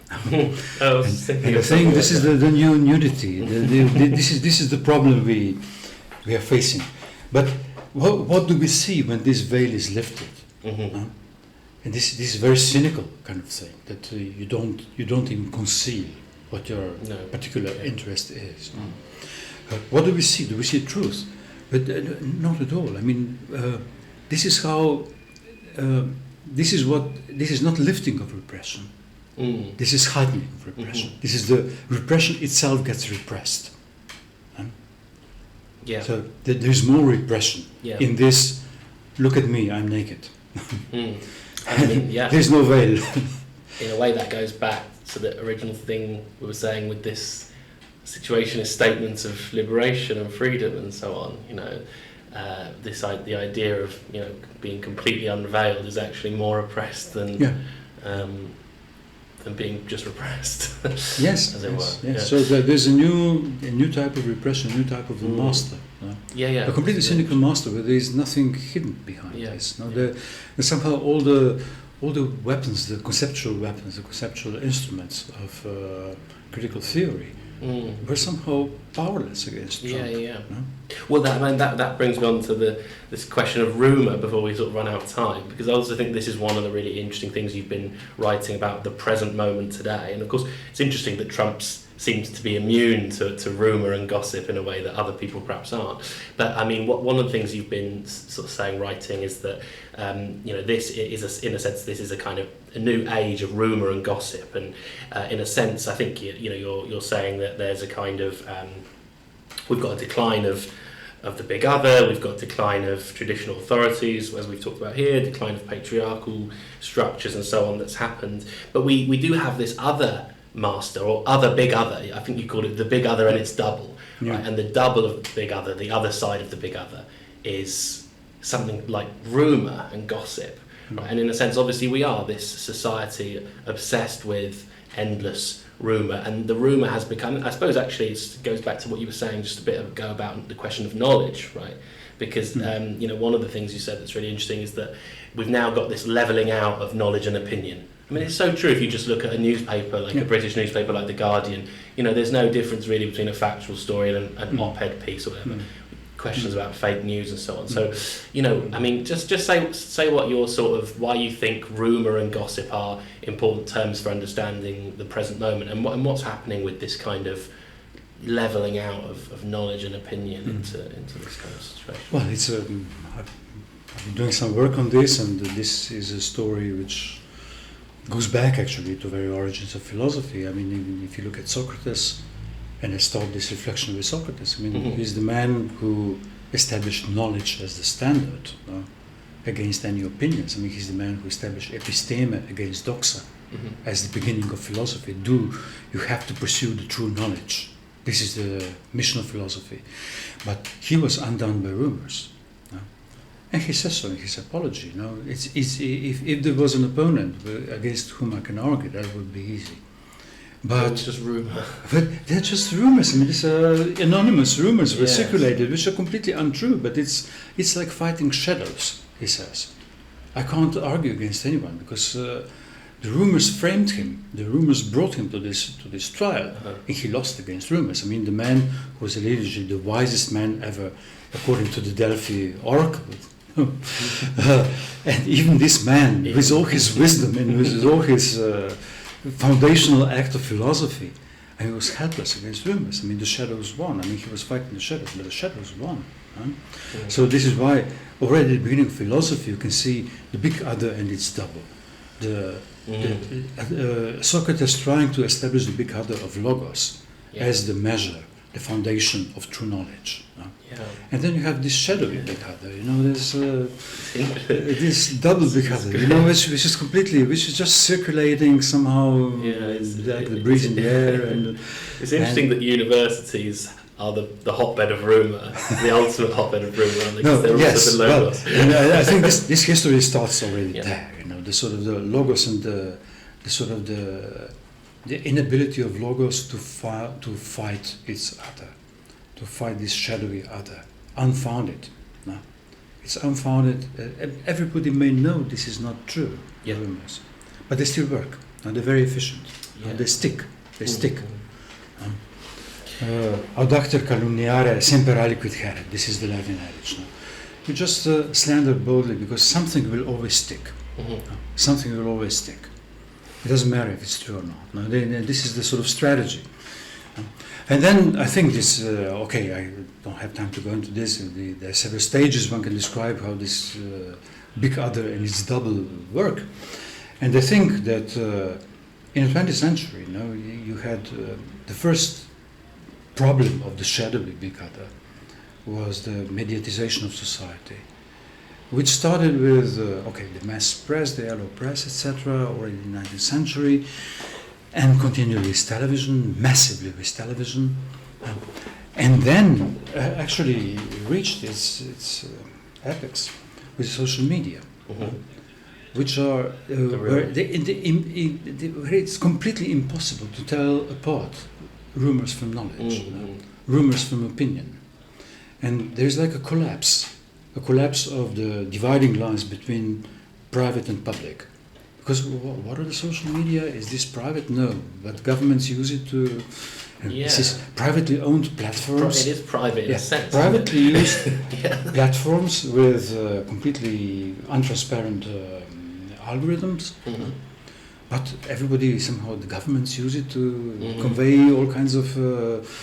And I think this is the new nudity. This is the problem we are facing. But what do we see when this veil is lifted? And this is very cynical kind of thing that you don't even conceal what your particular interest is. But what do we see? Do we see truth? But not at all. I mean, this is how. This is not lifting of repression. This is heightening of repression. This is the repression itself gets repressed. Yeah. So there's more repression in this. Look at me, I'm naked. I mean, yeah. There's no veil. In a way, that goes back to the original thing we were saying with this situationist statements of liberation and freedom and so on. You know, the idea of being completely unveiled is actually more oppressed than being just repressed. Yes, as it were. Yes. Yeah. So there's a new type of repression, a new type of master. A completely cynical master, where there is nothing hidden behind this. No, there's somehow all the weapons, the conceptual instruments of critical theory were somehow powerless against Trump. No? Well, that brings me on to this question of rumour before we sort of run out of time, because I also think this is one of the really interesting things you've been writing about, the present moment today. And of course, it's interesting that Trump seems to be immune to rumour and gossip in a way that other people perhaps aren't. But I mean, one of the things you've been sort of saying, writing, is that this is in a sense, this is a kind of a new age of rumour and gossip, and in a sense, I think you're saying that there's a kind of we've got a decline of the big other, we've got decline of traditional authorities, as we've talked about here, decline of patriarchal structures and so on that's happened. But we do have this other master, or other big other. I think you called it the big other and its double. Yeah. Right? And the double of the big other, the other side of the big other, is something like rumour and gossip. Right? And in a sense, obviously, we are this society obsessed with endless rumour, and the rumour has become, I suppose, actually it goes back to what you were saying just a bit ago about the question of knowledge, right? Because one of the things you said that's really interesting is that we've now got this levelling out of knowledge and opinion. I mean, it's so true. If you just look at a newspaper, like a British newspaper like The Guardian, there's no difference really between a factual story and an op-ed piece or whatever. Questions about fake news and so on. So, I mean, just say what your sort of, why you think rumour and gossip are important terms for understanding the present moment, and what's happening with this kind of levelling out of knowledge and opinion into this kind of situation. Well, I've been doing some work on this, and this is a story which goes back actually to the very origins of philosophy. I mean, even if you look at Socrates, and I start this reflection with Socrates, I mean, he's the man who established knowledge as the standard against any opinions. I mean, he's the man who established episteme against doxa as the beginning of philosophy. You have to pursue the true knowledge. This is the mission of philosophy. But he was undone by rumors. And he says so in his apology. If there was an opponent against whom I can argue, that would be easy. But it's just rumour. But they're just rumors. I mean, these are anonymous rumors were circulated, which are completely untrue. But it's like fighting shadows, he says. I can't argue against anyone because the rumors framed him. The rumors brought him to this trial, and he lost against rumors. I mean, the man who was allegedly the wisest man ever, according to the Delphi oracle. And even this man, with all his wisdom and with all his foundational act of philosophy, and he was helpless against rumors. I mean, the shadows won. I mean, he was fighting the shadows, but the shadows won. So this is why already at the beginning of philosophy you can see the big other and its double. Socrates trying to establish the big other of logos as the measure, the foundation of true knowledge. And then you have this shadowy big other, there's this double big other, which is completely, which is just circulating somehow, like the breeze in the air. And it's interesting that universities are the hotbed of rumour, the ultimate hotbed of rumour, aren't they? No, they're yes, also the logos. And I think this history starts already there. The sort of the logos and the sort of the inability of logos to fight its other, to fight this shadowy other, unfounded. No, it's unfounded. Everybody may know this is not true. Rumors, but they still work. And they're very efficient. They stick. They stick. Audacter calumniare semper aliquid heret. This is the Latin adage. No? You just slander boldly because something will always stick. Something will always stick. It doesn't matter if it's true or not. No, this is the sort of strategy And then I think this, I don't have time to go into this. There are several stages one can describe how this big other and its double work. And I think that in the 20th century, you had the first problem of the shadowy big other was the mediatization of society, which started with the mass press, the yellow press, etc., already in the 19th century, and continued with television, massively with television, and then actually reached its apex with social media, which are where it's completely impossible to tell apart rumors from knowledge, rumors from opinion, and there's like a collapse of the dividing lines between private and public. Because what are the social media? Is this private? No, but governments use it to. This is privately owned platforms. It is private in a sense. Privately used platforms with completely untransparent algorithms. But everybody somehow, the governments use it to convey all kinds of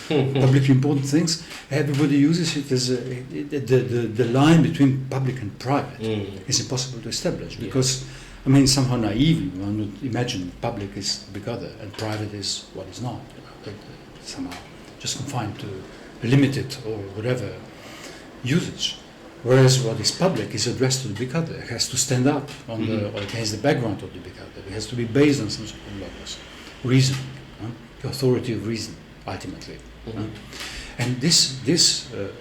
publicly important things. Everybody uses it as the line between public and private is impossible to establish because. I mean, somehow naively, one would imagine public is the big other and private is what is not. Somehow just confined to limited or whatever usage. Whereas what is public is addressed to the big other. It has to stand up on the or against the background of the big other. It has to be based on some sort of logos, reason, the authority of reason, ultimately. And this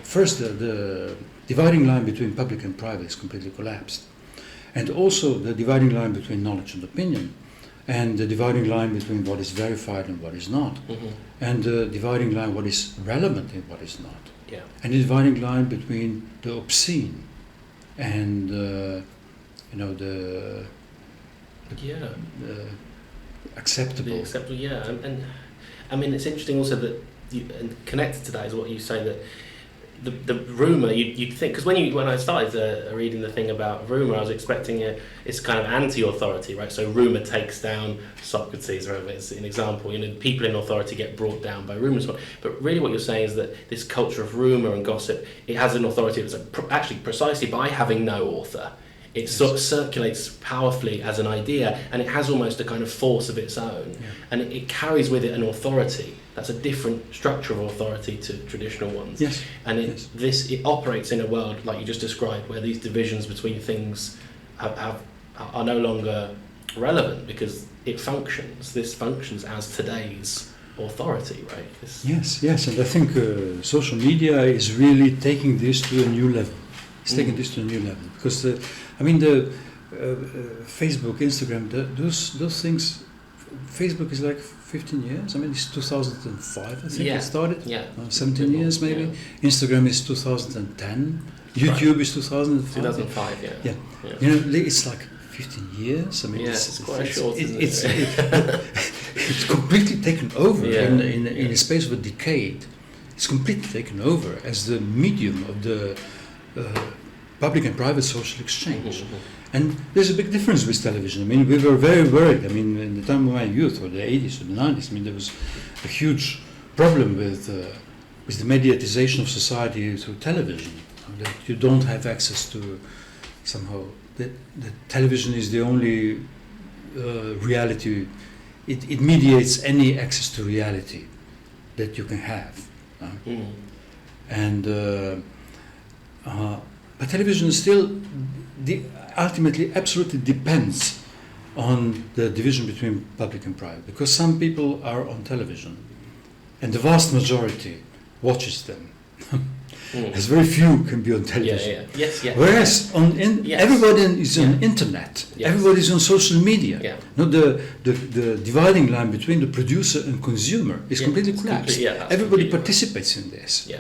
first the dividing line between public and private is completely collapsed. And also the dividing line between knowledge and opinion, and the dividing line between what is verified and what is not, and the dividing line what is relevant and what is not, and the dividing line between the obscene and the acceptable. The acceptable, and I mean it's interesting also that and connected to that is what you say that. The rumour, you'd think, because when I started reading the thing about rumour, I was expecting it's kind of anti-authority, right? So rumour takes down Socrates, or it's an example. People in authority get brought down by rumours. But really, what you're saying is that this culture of rumour and gossip, it has an authority that's actually precisely by having no author. It sort of circulates powerfully as an idea, and it has almost a kind of force of its own, and it carries with it an authority. That's a different structure of authority to traditional ones. Yes. And it operates in a world like you just described, where these divisions between things are no longer relevant because it functions. This functions as today's authority, right? Yes, and I think social media is really taking this to a new level. It's taking this to a new level because the Facebook, Instagram, those things. Facebook is like 15 years. I mean, it's 2005. I think it started. 17 years maybe. Yeah. Instagram is 2010. YouTube is 2005. 2005. Yeah. It's like 15 years. I mean, it's quite short. It's completely taken over in a space of a decade. It's completely taken over as the medium of the public and private social exchange. And there's a big difference with television. I mean, we were very worried. I mean, in the time of my youth, or the 80s or the 90s, I mean, there was a huge problem with the mediatization of society through television. That you don't have access to somehow. The television is the only reality. It mediates any access to reality that you can have. And but television still ultimately absolutely depends on the division between public and private, because some people are on television and the vast majority watches them. As very few can be on television. Whereas everybody is on internet. Everybody is on social media. No, the dividing line between the producer and consumer is completely collapsed. Everybody participates in this.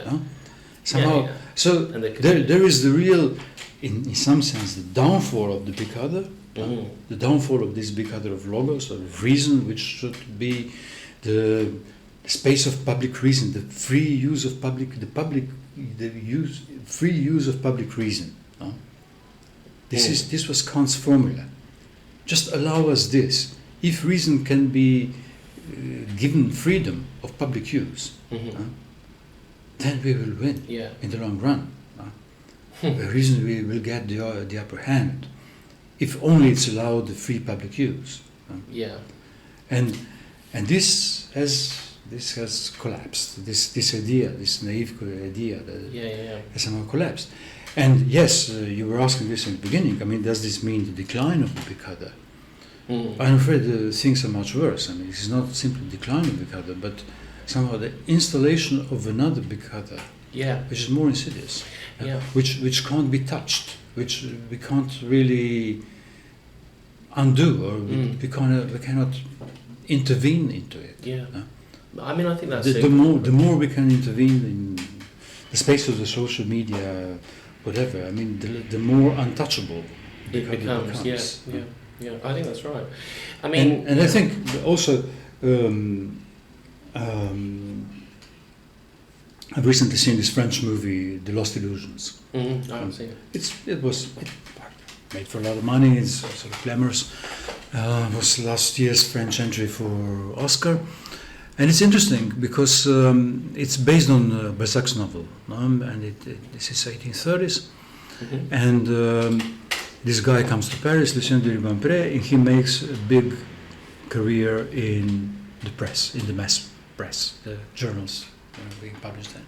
Somehow. So there is the real, in some sense, the downfall of the big other. The downfall of this big other of logos, or of reason, which should be the space of public reason, the free use of free use of public reason. This was Kant's formula. Just allow us this. If reason can be given freedom of public use, then we will win in the long run. The reason we will get the upper hand, if only it's allowed the free public use. And this has collapsed. This idea, this naive idea, has somehow collapsed. And yes, you were asking this in the beginning. I mean, does this mean the decline of the big other? I'm afraid things are much worse. I mean, it's not simply decline of the big other, but somehow the installation of another big other, which is more insidious, which can't be touched, which we can't really undo, or we cannot intervene into it. I mean, I think that's the more we can intervene in the space of the social media, whatever. I mean, the more untouchable it becomes. Yeah, I think that's right. I mean, and I think also I've recently seen this French movie, The Lost Illusions. I haven't seen it. It was made for a lot of money. It's sort of glamorous. It was last year's French entry for Oscar. And it's interesting because it's based on Balzac's novel, and this is 1830s. And this guy comes to Paris, Lucien de Rubempré, and he makes a big career in the press, in the mass press, the journals being published then.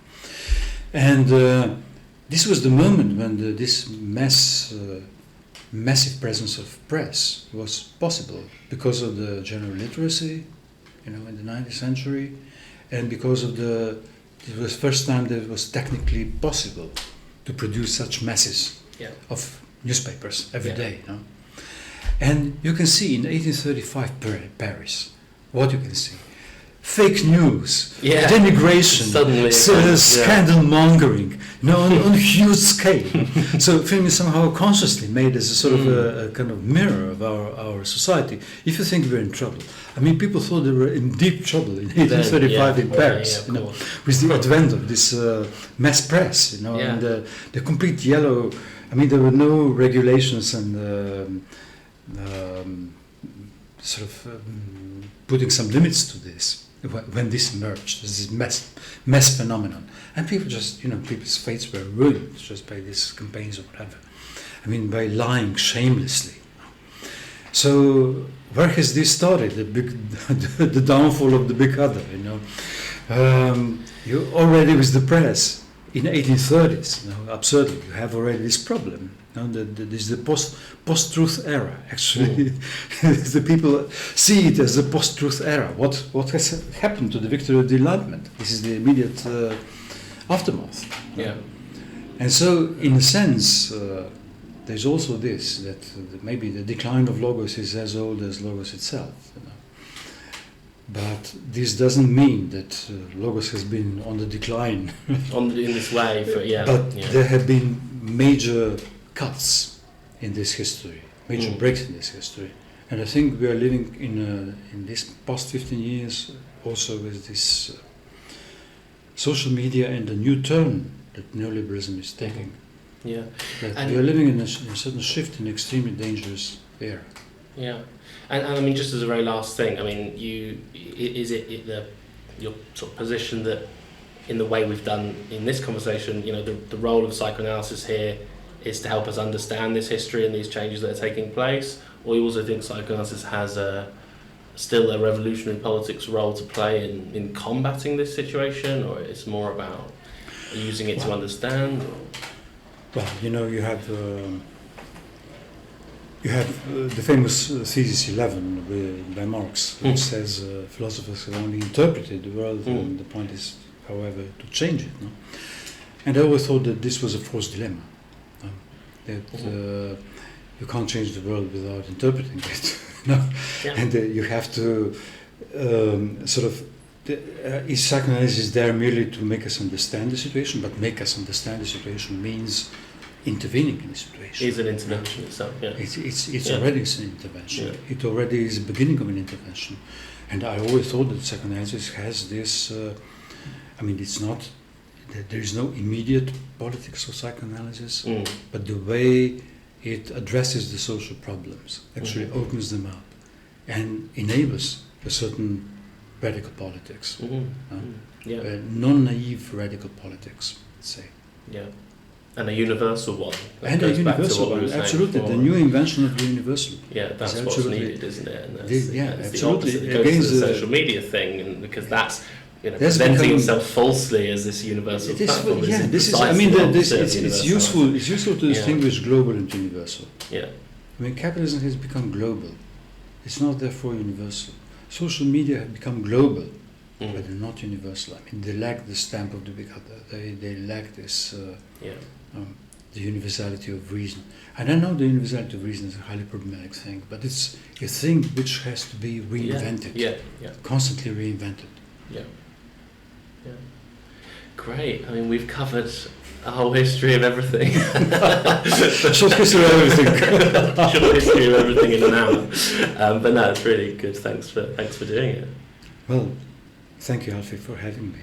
And this was the moment when this massive presence of press was possible because of the general literacy, in the 19th century, and because of it was the first time that it was technically possible to produce such masses of newspapers every day. And you can see in 1835 Paris, what you can see. Fake news, denigration, scandal mongering, on a huge scale. So film is somehow consciously made as a sort of a kind of mirror of our society. If you think we're in trouble, I mean, people thought they were in deep trouble in 1835 in Paris, with the advent of this mass press, and the complete yellow. I mean, there were no regulations and putting some limits to this. When this emerged, this mass phenomenon, and people just, people's fates were ruined just by these campaigns or whatever. I mean, by lying shamelessly. So where has this started? The downfall of the big other. You already with the press in 1830s. Absurdly, you have already this problem. This is the post-truth era. Actually, the people see it as the post-truth era. What has happened to the victory of the Enlightenment? This is the immediate aftermath. And so, in a sense, there's also this, that maybe the decline of Logos is as old as Logos itself. But this doesn't mean that Logos has been on the decline. In this way, but there have been major cuts in this history, major breaks in this history, and I think we are living in this past 15 years also with this social media and the new turn that neoliberalism is taking. That we are living in a certain shift in an extremely dangerous era. And I mean, just as a very last thing, I mean, your sort of position that in the way we've done in this conversation, the role of psychoanalysis here is to help us understand this history and these changes that are taking place, or you also think psychoanalysis has still a revolutionary politics role to play in combating this situation, or it's more about using it to understand? Well, you have the famous thesis 11 by Marx, which says philosophers have only interpreted the world, and the point is, however, to change it. And I always thought that this was a false dilemma. That you can't change the world without interpreting it, and you have to is psychoanalysis there merely to make us understand the situation? But make us understand the situation means intervening in the situation. It's an intervention itself. It's already an intervention. It already is the beginning of an intervention, and I always thought that psychoanalysis has this. It's not. There is no immediate politics of psychoanalysis, but the way it addresses the social problems actually opens them up and enables a certain radical politics, Yeah. non-naive radical politics, let's say. Yeah. And a universal one. That And a goes back to universal what we one, were saying absolutely. before. The new invention of the universal. Yeah, that's is what's absolutely- needed, isn't it? And that's, Yeah, that's absolutely. the opposite. It goes Against to the the- social media thing, and because that's That's presenting become- itself falsely as this universal platform. Yeah, is this is. I precisely mean, the this, opposite of it's universal. useful. It's useful to Yeah. distinguish global and universal. Yeah, I mean, capitalism has become global. It's not therefore universal. Social media have become global, but they're not universal. I mean, they lack the stamp of the big other. They lack this. yeah, The universality of reason. And I know the universality of reason is a highly problematic thing, but it's a thing which has to be reinvented, yeah, yeah, constantly reinvented. yeah, yeah. Great. I mean, we've covered a whole history of everything. Short history of everything. Short history of everything in an hour. But no, it's really good. Thanks for doing it. Well, thank you, Alfie, for having me.